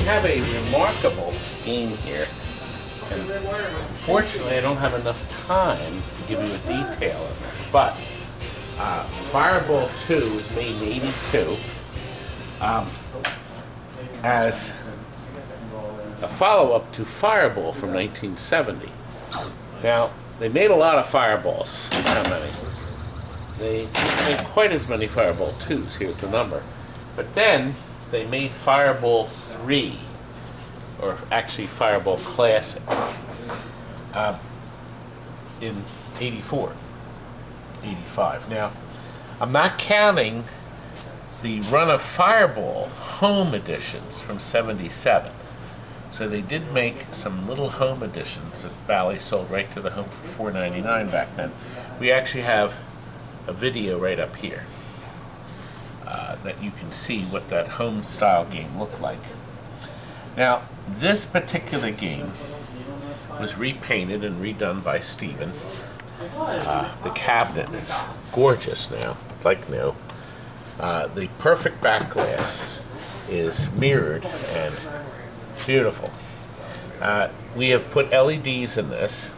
have a remarkable game here. And unfortunately, I don't have enough time to give you a detail of this. But FIREBALL 2 was made in '82 as a follow-up to FIREBALL from 1970. Now, they made a lot of FIREBALLs. How many? They didn't make quite as many FIREBALL 2s. Here's the number. But then they made FIREBALL 3, or actually FIREBALL Classic, in '84, '85. Now, I'm not counting the run of FIREBALL home editions from '77. So they did make some little home editions that Bally sold right to the home for $4.99 back then. We actually have a video right up here that you can see what that home style game looked like. Now, this particular game was repainted and redone by Steven. The cabinet is gorgeous now, like new. The perfect back glass is mirrored and beautiful. We have put LEDs in this,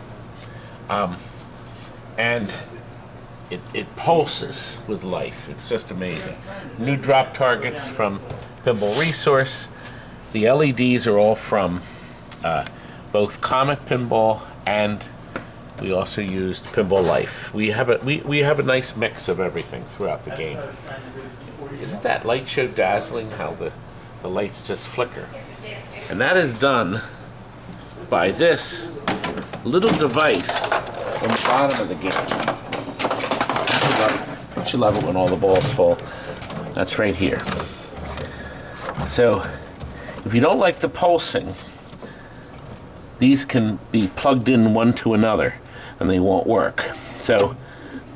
and it pulses with life. It's just amazing. New drop targets from Pinball Resource. The LEDs are all from both Comet Pinball, and we also used Pinball Life. We have a nice mix of everything throughout the game. Isn't that light show dazzling? How the lights just flicker. And that is done by this little device on the bottom of the game. Don't you love it when all the balls fall? That's right here. So, if you don't like the pulsing, these can be plugged in one to another and they won't work. So,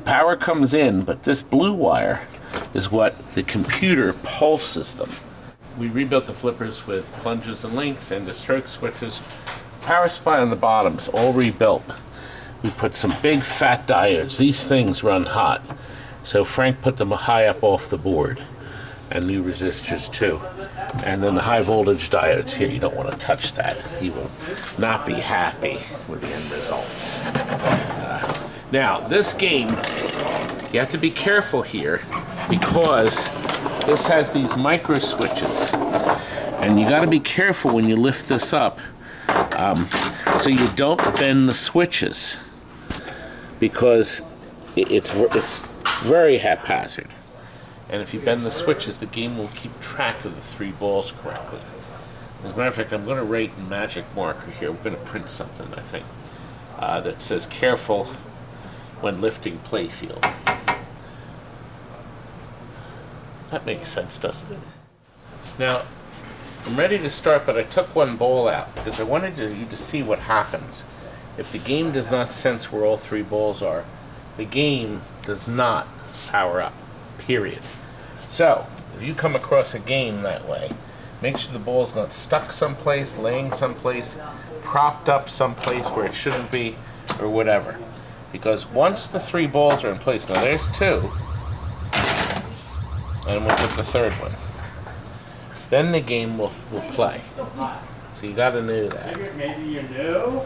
power comes in, but this blue wire is what the computer pulses them. We rebuilt the flippers with plunges and links and the stroke switches. Power supply on the bottom's all rebuilt. We put some big fat diodes. These things run hot. So Frank put them high up off the board. And new resistors too. And then the high voltage diodes here, you don't want to touch that. He will not be happy with the end results. Now, this game, you have to be careful here because this has these micro switches. And you got to be careful when you lift this up so you don't bend the switches, because it's very haphazard. And if you bend the switches, the game will keep track of the three balls correctly. As a matter of fact, I'm going to write in magic marker here. We're going to print something, I think, that says careful when lifting playfield. That makes sense, doesn't it? Now, I'm ready to start, but I took one ball out because I wanted you to see what happens. If the game does not sense where all three balls are, the game does not power up, period. So, if you come across a game that way, make sure the ball's not stuck someplace, laying someplace, propped up someplace where it shouldn't be, or whatever. Because once the three balls are in place, now there's two, and we'll get the third one, then the game will play. So you gotta know that. Maybe you knew?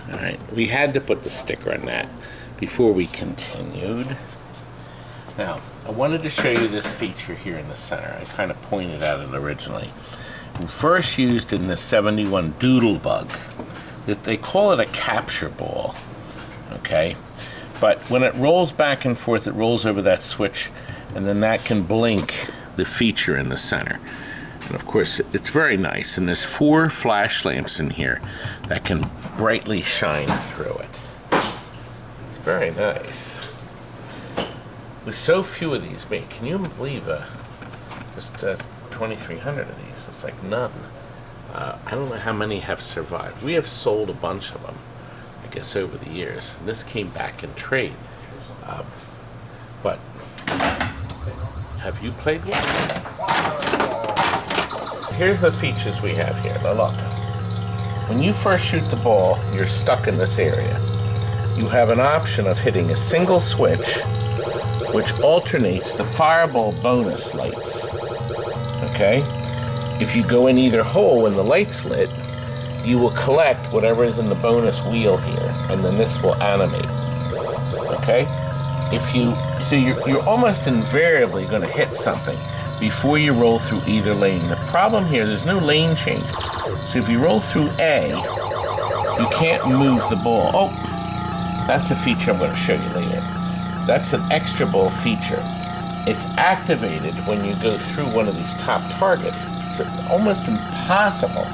Alright, we had to put the sticker on that before we continued. Now, I wanted to show you this feature here in the center. I kind of pointed at it originally. We first used in the 71 Doodlebug. They call it a capture ball, okay? But when it rolls back and forth, it rolls over that switch, and then that can blink the feature in the center. And of course, it's very nice, and there's 4 flash lamps in here that can brightly shine through it. It's very nice. With so few of these made, can you believe just 2,300 of these? It's like none. I don't know how many have survived. We have sold a bunch of them, I guess, over the years. And this came back in trade. But have you played one? Here's the features we have here. Now look. When you first shoot the ball, you're stuck in this area. You have an option of hitting a single switch, which alternates the FIREBALL bonus lights, okay? if you go in either hole when the light's lit, you will collect whatever is in the bonus wheel here, and then this will animate. Okay? So you're almost invariably going to hit something before you roll through either lane. The problem here, there's no lane change. So if you roll through A, you can't move the ball. Oh, that's a feature I'm going to show you later. That's an extra ball feature. It's activated when you go through one of these top targets. It's almost impossible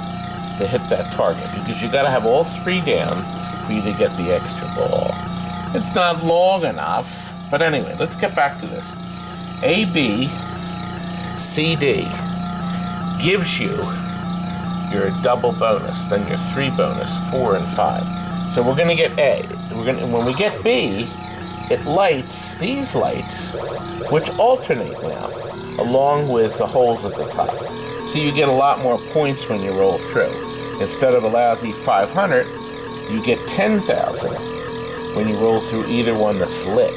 to hit that target because you got to have all three down for you to get the extra ball. It's not long enough, but anyway, let's get back to this. A, B, C, D gives you your double bonus, then your 3 bonus, 4 and 5. So we're going to get A. When we get B, it lights these lights, which alternate now, along with the holes at the top. So you get a lot more points when you roll through. Instead of a lousy 500, you get 10,000 when you roll through either one that's lit.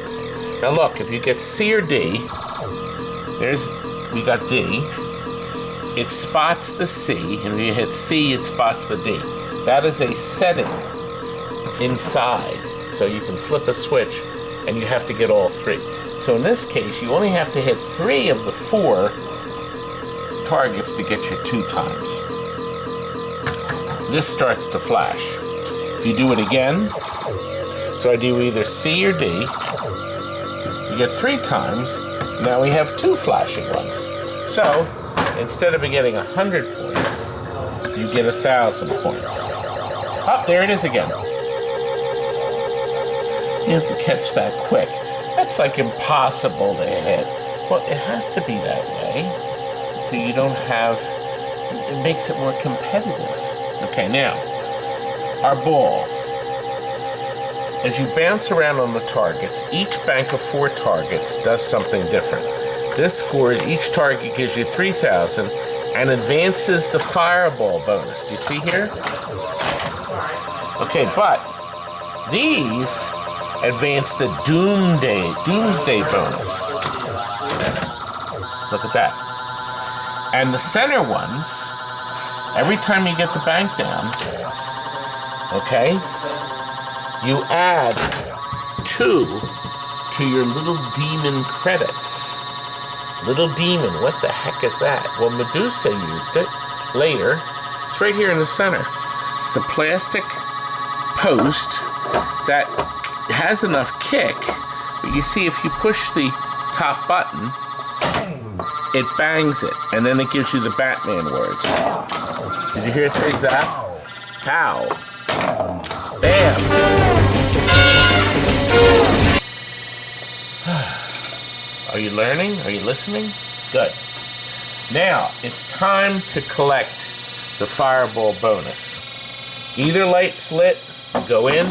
Now look, if you get C or D, we got D. It spots the C, and if you hit C, it spots the D. That is a setting inside, so you can flip a switch, and you have to get all 3. So in this case, you only have to hit 3 of the 4 targets to get your 2 times. This starts to flash. If you do it again, so I do either C or D, you get 3 times. Now we have 2 flashing ones. So instead of getting 100 points, you get 1,000 points. Oh, there it is again. You have to catch that quick. That's like impossible to hit. Well, it has to be that way, so you don't have, it makes it more competitive. Okay, now, our ball. As you bounce around on the targets, each bank of 4 targets does something different. This scores, each target gives you 3,000 and advances the fireball bonus. Do you see here? Okay, but these advance the doomsday bonus. Look at that. And the center ones, every time you get the bank down, okay, you add 2 to your little demon credits. Little demon, what the heck is that? Well, Medusa used it later. It's right here in the center. It's a plastic post that has enough kick, but you see if you push the top button, it bangs it, and then it gives you the Batman words. Did you hear it say zap? Pow. Bam. Are you learning? Are you listening? Good. Now, it's time to collect the fireball bonus. Either light's lit, go in.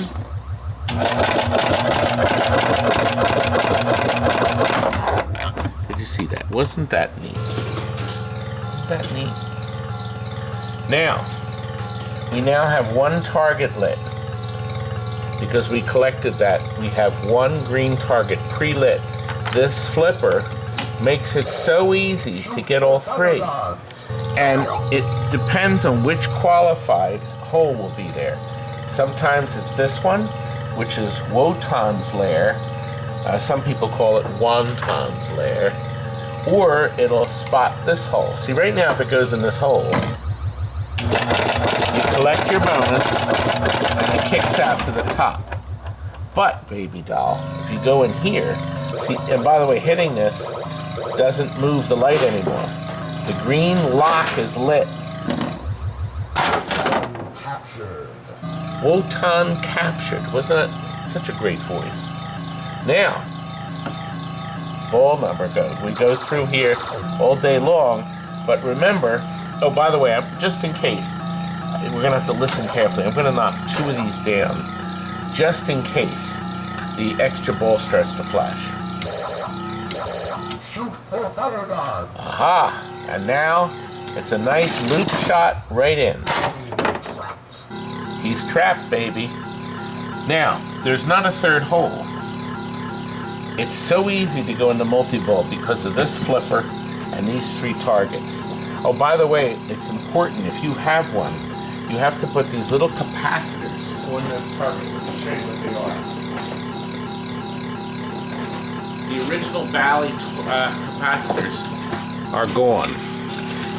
Did you see that? Wasn't that neat? Isn't that neat? Now, we now have 1 target lit. Because we collected that, we have 1 green target pre-lit. This flipper makes it so easy to get all 3. And it depends on which qualified hole will be there. Sometimes it's this one, which is Wotan's lair. Some people call it Wonton's lair. Or it'll spot this hole. See, right now, if it goes in this hole, you collect your bonus, and it kicks out to the top. But, baby doll, if you go in here, see, and by the way, hitting this doesn't move the light anymore. The green lock is lit. Wotan captured. Wasn't it such a great voice? Now, ball number go. We go through here all day long, but remember, oh, by the way, just in case, we're going to have to listen carefully. I'm going to knock 2 of these down, just in case the extra ball starts to flash. Aha! And now, it's a nice loop shot right in. He's trapped, baby. Now, there's not a 3rd hole. It's so easy to go into multi-ball because of this flipper and these 3 targets. Oh, by the way, it's important, if you have one, you have to put these little capacitors on those targets. Let me show you what they are. The original Bally capacitors are gone.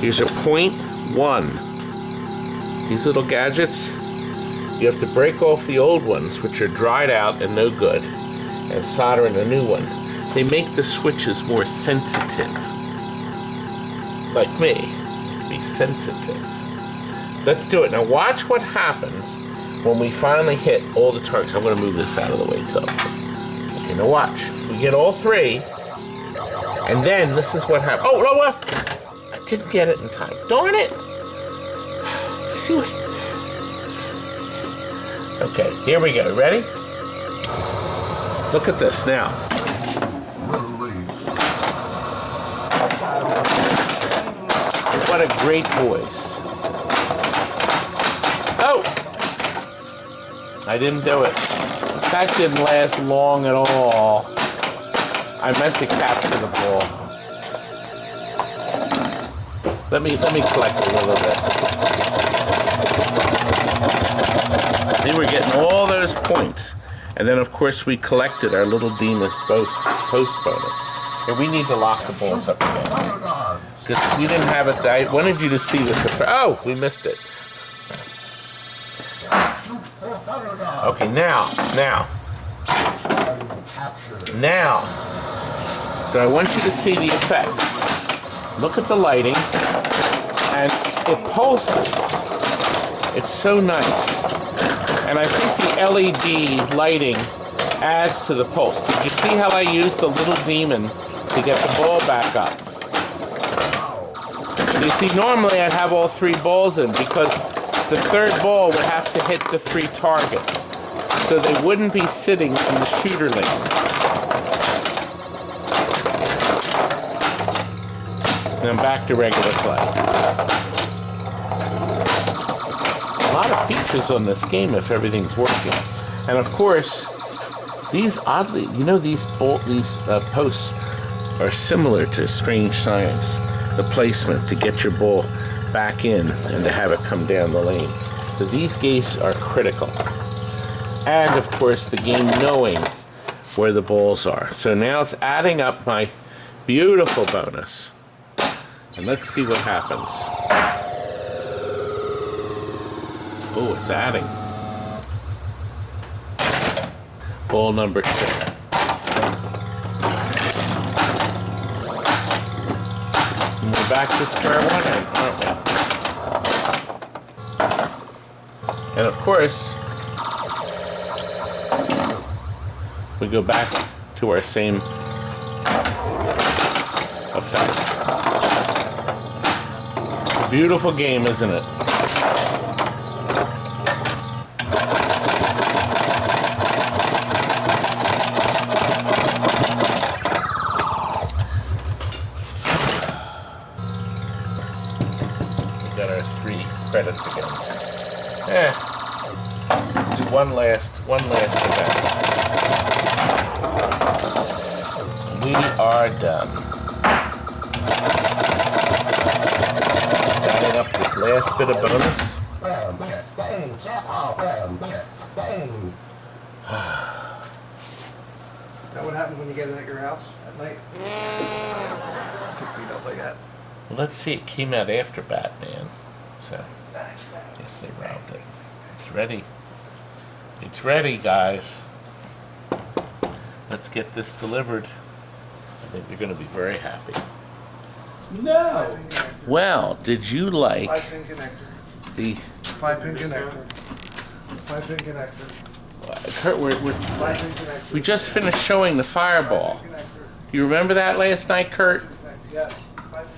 These are 0.1. These little gadgets, you have to break off the old ones, which are dried out and no good, and solder in a new one. They make the switches more sensitive. Like me, be sensitive. Let's do it. Now watch what happens when we finally hit all the targets. I'm going to move this out of the way, Todd. Okay, now watch. We get all three, and then this is what happens. Oh, no, what? I didn't get it in time. Darn it. See what? Okay, here we go. Ready? Look at this now. What a great voice. Oh! I didn't do it. That didn't last long at all. I meant to capture the ball. Let me collect a little of this. See, we're getting all those points. And then, of course, we collected our little Demas post bonus. And we need to lock the balls up again. Because we didn't have it. I wanted you to see this effect. Oh, we missed it. Okay, now. So I want you to see the effect. Look at the lighting. And it pulses. It's so nice. And I think the LED lighting adds to the pulse. Did you see how I used the little demon to get the ball back up? You see, normally I'd have all three balls in because the third ball would have to hit the three targets. So they wouldn't be sitting in the shooter lane. Then back to regular play. A lot of features on this game if everything's working. And of course, these oddly, you know, these posts are similar to Strange Science. The placement to get your ball back in and to have it come down the lane. So these gates are critical. And of course the game knowing where the balls are. So now it's adding up my beautiful bonus. And let's see what happens. Oh, it's adding. Ball number 2. We're back to square one, aren't we? And of course, we go back to our same effect. Beautiful game, isn't it? Credits again. Let's do one last event. We are done. Adding up this last bit of bonus. Is that what happens when you get it at your house at night? Get beat up like that. Well, let's see. It came out after Batman. So, yes, they robbed it. It's ready. It's ready, guys. Let's get this delivered. I think they're going to be very happy. No! Well, did you like 5-pin connector. the... 5-pin connector. 5-pin connector. Kurt, 5-pin connector. we just finished showing the Fireball. You remember that last night, Kurt? Yes. 5-pin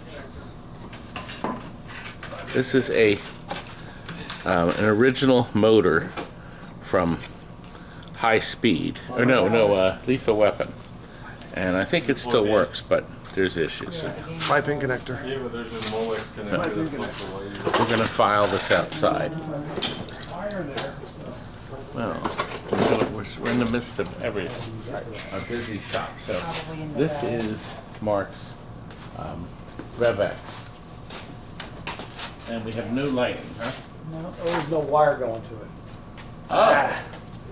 connector. This is an original motor from High Speed, or Lethal Weapon, and I think it still works, but there's issues. 5-pin connector. Yeah, but there's a Molex connector. We're going to file this outside. Well, we're in the midst of a busy shop. So this is Mark's RevX And we have no lighting, huh? No, there's no wire going to it. Oh!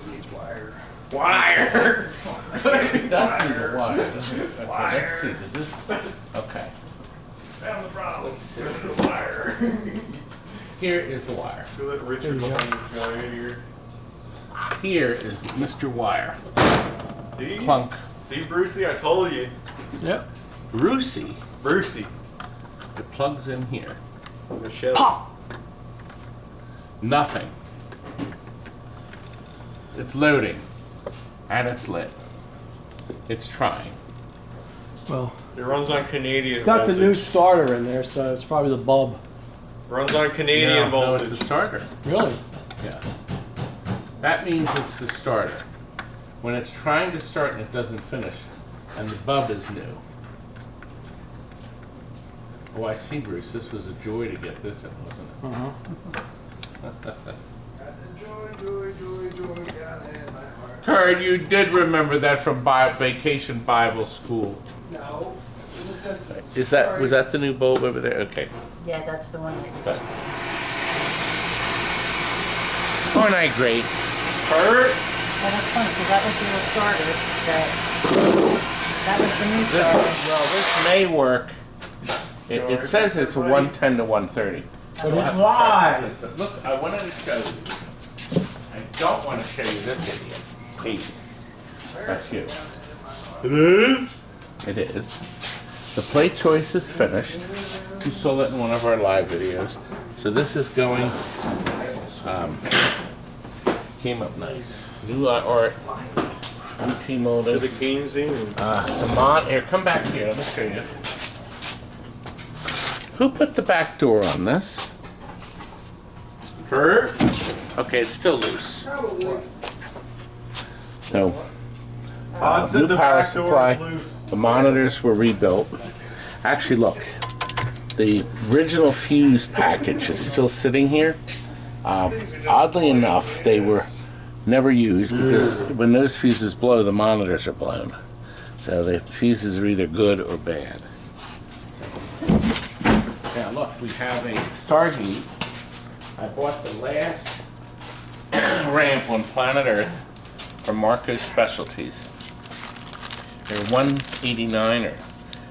It needs wire. Wire! It does need a wire, doesn't it? Okay, let's see, does this, okay. Found the problem. Let's see. The wire. Here is the wire. Feel that Richard behind this guy in here. Here is Mr. Wire. See? Clunk. See, Brucey, I told you. Yep. Brucey. Brucey. It plugs in here. Michelle. Pop! Nothing. It's loading. And it's lit. It's trying. Well, It runs on Canadian it's got the voltage. new starter in there, so it's probably the bulb. Runs on Canadian No, voltage. it's the starter. Really? Yeah. That means it's the starter. When it's trying to start and it doesn't finish, and the bulb is new. Oh, I see, Bruce. This was a joy to get this in, wasn't it? Uh-huh. Kurt, you did remember that from Vacation Bible School. No. Was that the new bulb over there? Okay. Yeah, that's the one. But. Aren't I great? Kurt? Well, that's funny, because that was the old starter. That was the new starter. This may work. It says it's a 110 to 130. But it lies. Look, I wanted to show you. I don't want to show you this idiot. Steve. That's you. It is? It is. The play choice is finished. You saw that in one of our live videos. So this is going, came up nice. New art, new team To the molded. games in. Here, come back here, let me show you. Who put the back door on this? Kurt? Okay, it's still loose. No. Todd said New the power back door supply. is loose. The monitors were rebuilt. Actually, look, the original fuse package is still sitting here. Oddly enough, they were never used because when those fuses blow, the monitors are blown. So the fuses are either good or bad. Now look, we have a Stargate. I bought the last ramp on planet Earth from Marco's Specialties. They're 189 or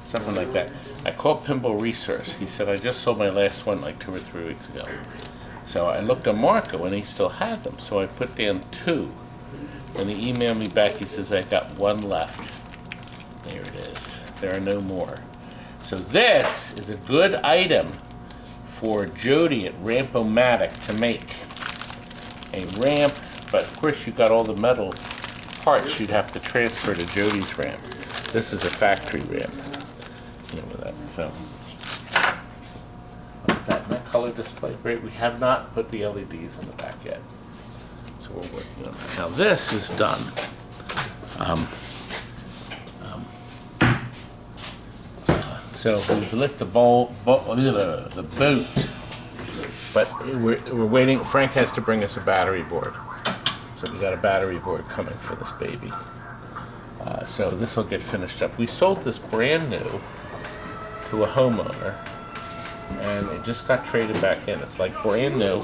something like that. I called Pinball Resource. He said, I just sold my last one like 2 or 3 weeks ago. So I looked at Marco and he still had them. So I put down 2. And he emailed me back. He says, I got 1 left. There it is. There are no more. So this is a good item for Jody at Ramp-O-Matic to make. A ramp, but of course you got all the metal parts you'd have to transfer to Jody's ramp. This is a factory ramp. You know, with that. So that color display, great. We have not put the LEDs in the back yet, so we're working on that. Now this is done. So we've lit the boat, but we're waiting. Frank has to bring us a battery board. So we got a battery board coming for this baby. So this will get finished up. We sold this brand new to a homeowner, and it just got traded back in. It's like brand new.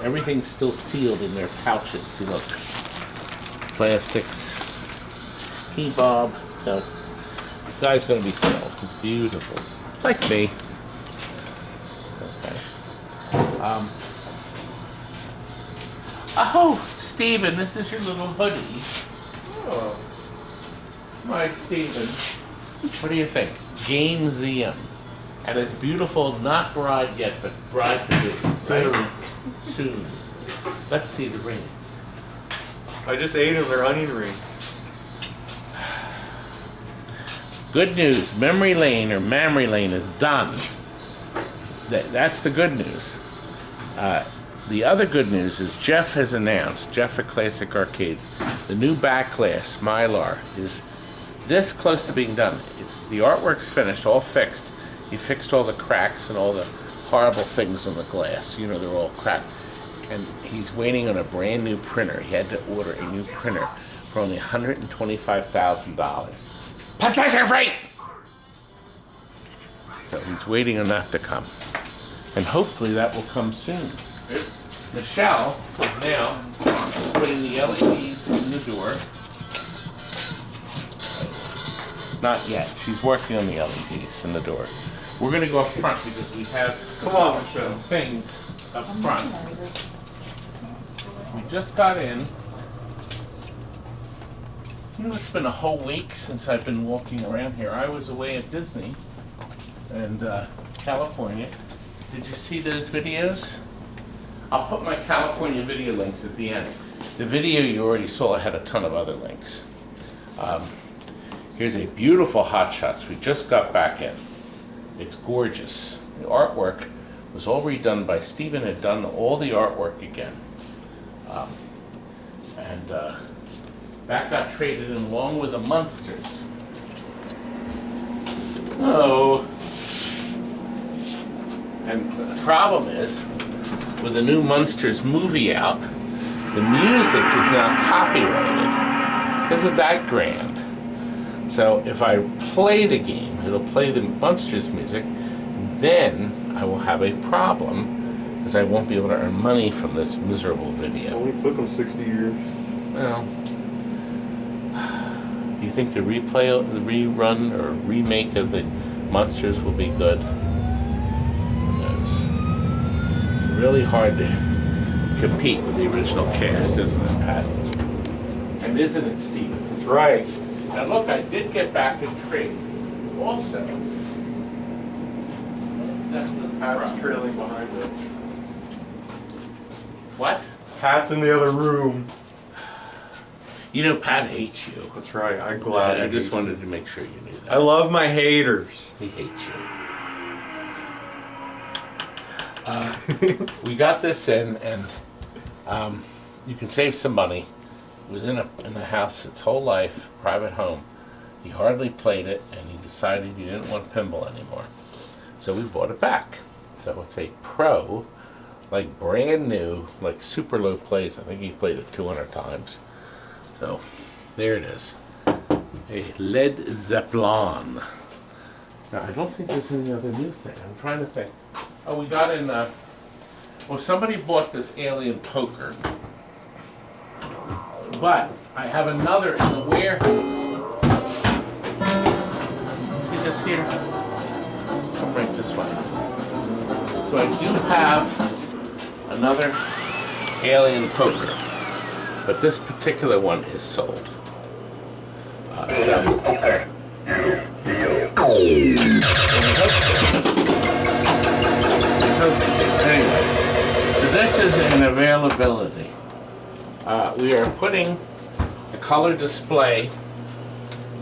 Everything's still sealed in their pouches. See, look, plastics, key bob. So this guy's going to be filled. It's beautiful, like me. Okay. Oh, Steven, this is your little hoodie. Oh. My Steven. What do you think? Gameseum. And it's beautiful, not bride yet, but bride to be. Right? Soon. Let's see the rings. I just ate them. They're onion rings. Good news. Memory Lane or Mammary Lane is done. That's the good news. The other good news is Jeff has announced, Jeff at Classic Arcades, the new Backlash Mylar is this close to being done. The artwork's finished, all fixed. He fixed all the cracks and all the horrible things on the glass. You know, they're all cracked. And he's waiting on a brand new printer. He had to order a new printer for only $125,000. Possession free! So he's waiting on that to come. And hopefully that will come soon. Michelle is now putting the LEDs in the door. Not yet. She's working on the LEDs in the door. We're going to go up front because we have some things up front. We just got in. You know, it's been a whole week since I've been walking around here. I was away at Disney and California. Did you see those videos? I'll put my California video links at the end. The video you already saw had a ton of other links. Here's a beautiful Hot Shots we just got back in. It's gorgeous. The artwork was all redone by Steven, had done all the artwork again. That got traded in along with the Munsters. Oh. And the problem is, with the new Munsters movie out, the music is now copyrighted. Isn't that grand? So if I play the game, it'll play the Munsters music, then I will have a problem, because I won't be able to earn money from this miserable video. Only took them 60 years. Well, do you think the rerun or remake of the Munsters will be good? Who knows? It's really hard to compete with the original cast, isn't it, Pat? And isn't it, Steven? That's right. Now look, I did get back in trade. Also, Pat's trailing behind us. what? Pat's in the other room. You know, Pat hates you. That's right. I'm glad. I he just hates wanted me. to make sure you knew that. I love my haters. He hates you. We got this in, and you can save some money. It was in a house its whole life, private home. He hardly played it, and he decided he didn't want pinball anymore. So we bought it back. So it's a Pro, like brand new, like super low plays. I think he played it 200 times. So there it is. A Led Zeppelin. Now, I don't think there's any other new thing. I'm trying to think. Oh, we got in, well, somebody bought this Alien Poker. But I have another in the warehouse. See this here? Come right this way. So I do have another Alien Poker. But this particular one is sold. Anyway, so this is an availability. We are putting a color display.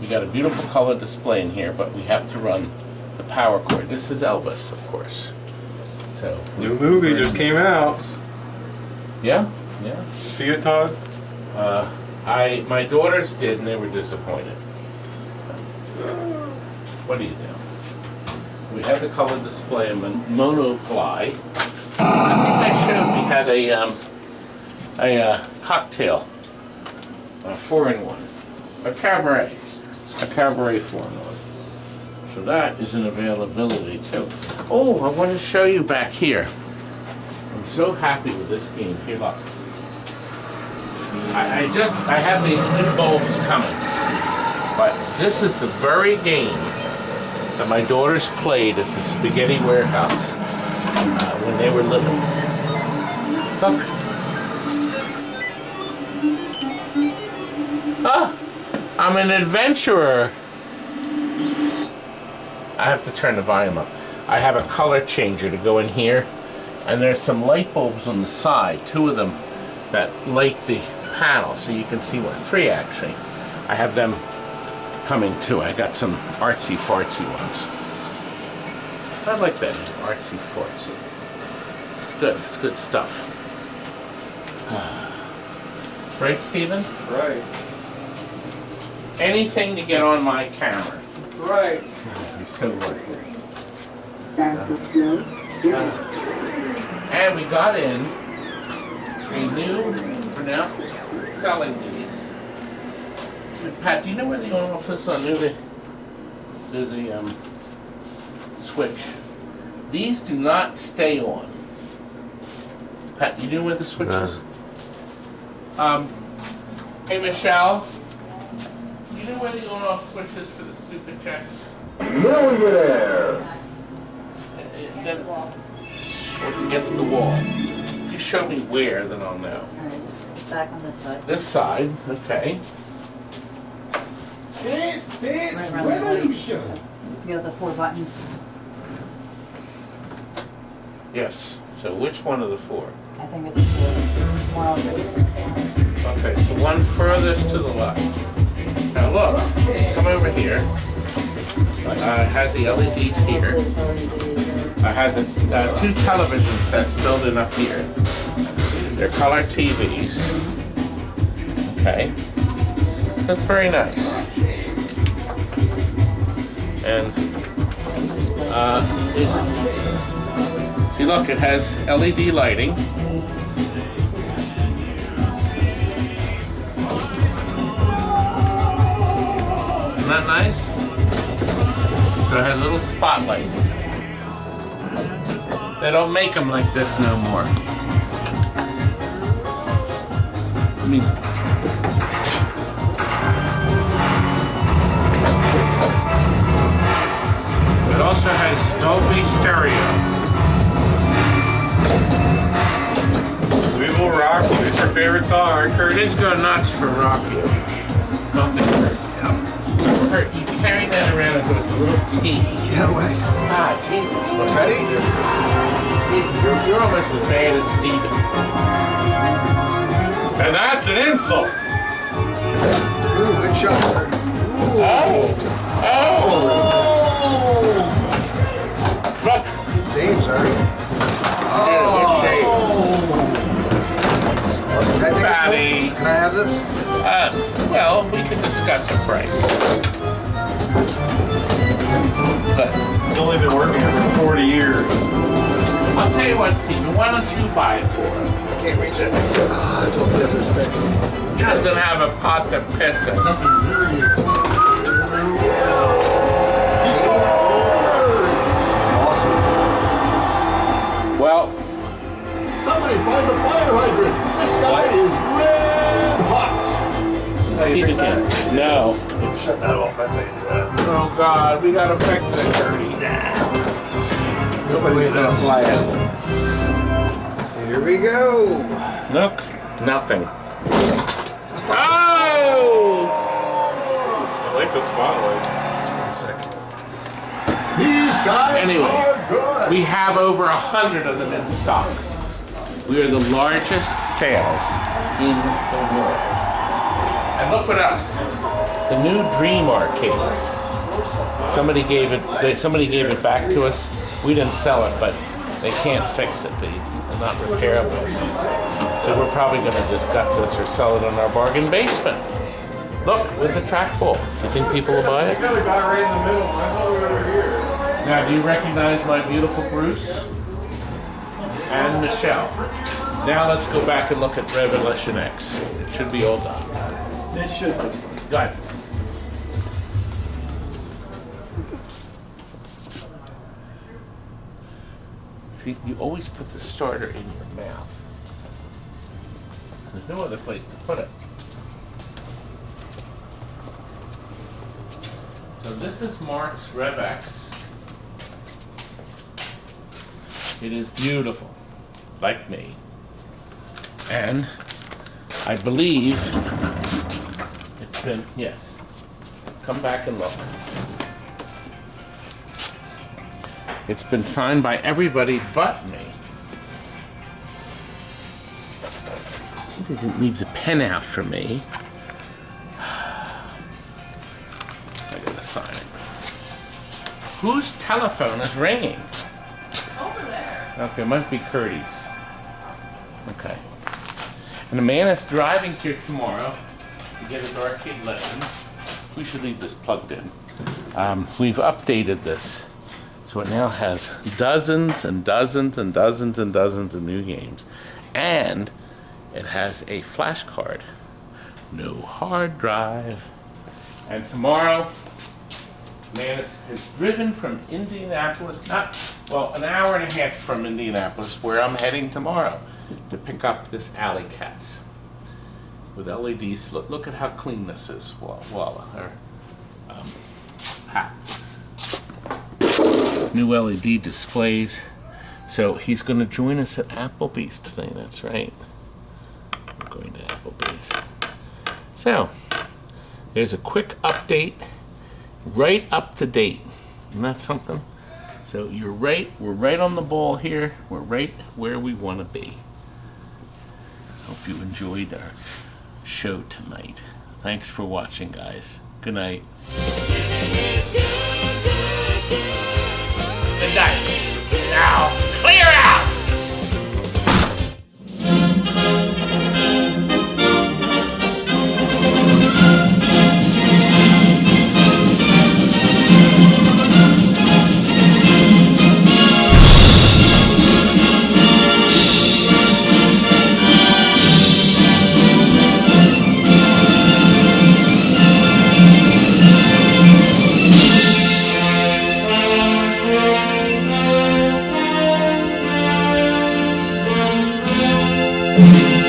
We got a beautiful color display in here, but we have to run the power cord. This is Elvis, of course. So New movie just came out. Yeah, yeah. Did you see it, Todd? My daughters did, and they were disappointed. What do you do? We had the color display in monoply. I think I showed we had a cocktail, a 4-in-1, a cabaret 4-in-1. So that is an availability too. Oh, I want to show you back here. I'm so happy with this game. Here, look. I have these new bulbs coming, but this is the very game that my daughters played at the Spaghetti Warehouse when they were little. Look. Ah, I'm an adventurer. I have to turn the volume up. I have a color changer to go in here, and there's some light bulbs on the side, 2 of them that light the panel, so you can see what, 3 actually. I have them coming too. I got some artsy fartsy ones. I like that, artsy fartsy. It's good. It's good stuff. Right, Steven? Right. Anything to get on my camera. Right. You're so worthless. And we got in a new, for now, selling these. Pat, do you know where the office on? There's a switch These do not stay on. Pat, you know where the switch is? Hey Michelle, you know where the on-off switch is for the stupid checks? Millionaire! It's against the wall. You show me where, then I'll know. Back on this side. This side, okay. Dance, dance, Right around the revolution! You have the 4 buttons. Yes. So which one of the 4? I think it's the one on the. Okay, so one furthest to the left. Now look, come over here. It has the LEDs here. It has 2 television sets built in up here. They're color TVs. Okay. That's very nice. And see, look, it has LED lighting. Isn't that nice? So it has little spotlights. They don't make them like this no more. I mean, it also has Dolby Stereo. We will rock you. It's your favorite song, Curtis. Kids go nuts for Rocky. Don't they, Kurt? Kurt, you carry that around as though it's a little tea. Get away. Ah, Jesus. Ready? You're almost as bad as Steven. And that's an insult. Ooh, good shot, sir. Oh! Look! Good save, sir. Good Awesome. Can I take Bally. this? Can I have this? Well, we can discuss a price. But He's only been working here for 40 years. I'll tell you what, Steven, why don't you buy it for him? I can't reach it. Ah, it's open to this thing. He doesn't have a pot to piss in. It's awesome. Well, Somebody find the fire hydrant! This guy is red hot! How do you fix Steven that? can't. No. Shut that off. That's how you do that. Oh God, we gotta fix the dirty. Nobody's gonna fly out. Here we go. Look, nothing. Oh! I like the spotlights. These guys Anyway, are good! we have over 100 of them in stock. We are the largest sales in the world. And look at us, the new Dream Arcades. Somebody gave it back to us. We didn't sell it, but they can't fix it. It's not repairable. So we're probably going to just gut this or sell it in our bargain basement. Look, with the trackball. Do you think people will buy it? The other guy right in the middle. I thought we were over here. Now, do you recognize my beautiful Bruce and Michelle? Now let's go back and look at Revelation X. It should be all done. It should be. Go ahead. See, you always put the starter in your mouth. There's no other place to put it. So this is Mark's Rev X. It is beautiful, like me. And I believe it's been, yes, come back and look. It's been signed by everybody but me. They didn't leave the pen out for me. I gotta sign it. Whose telephone is ringing? Over there. Okay, it might be Curdy's. Okay. And the man is driving here tomorrow to get his arcade lessons. We should leave this plugged in. We've updated this. So it now has dozens and dozens and dozens and dozens of new games. And it has a flash card. No hard drive. And tomorrow, man has driven from Indianapolis, not Well, an hour and a half from Indianapolis, where I'm heading tomorrow to pick up this Alley Cats with LEDs. Look at how clean this is. Hat. New LED displays. So he's going to join us at Applebee's today. That's right. We're going to Applebee's. So there's a quick update, right up to date. Isn't that something? So you're right. We're right on the ball here. We're right where we want to be. Hope you enjoyed our show tonight. Thanks for watching, guys. Good night. Good night. Now, clear out! Thank you.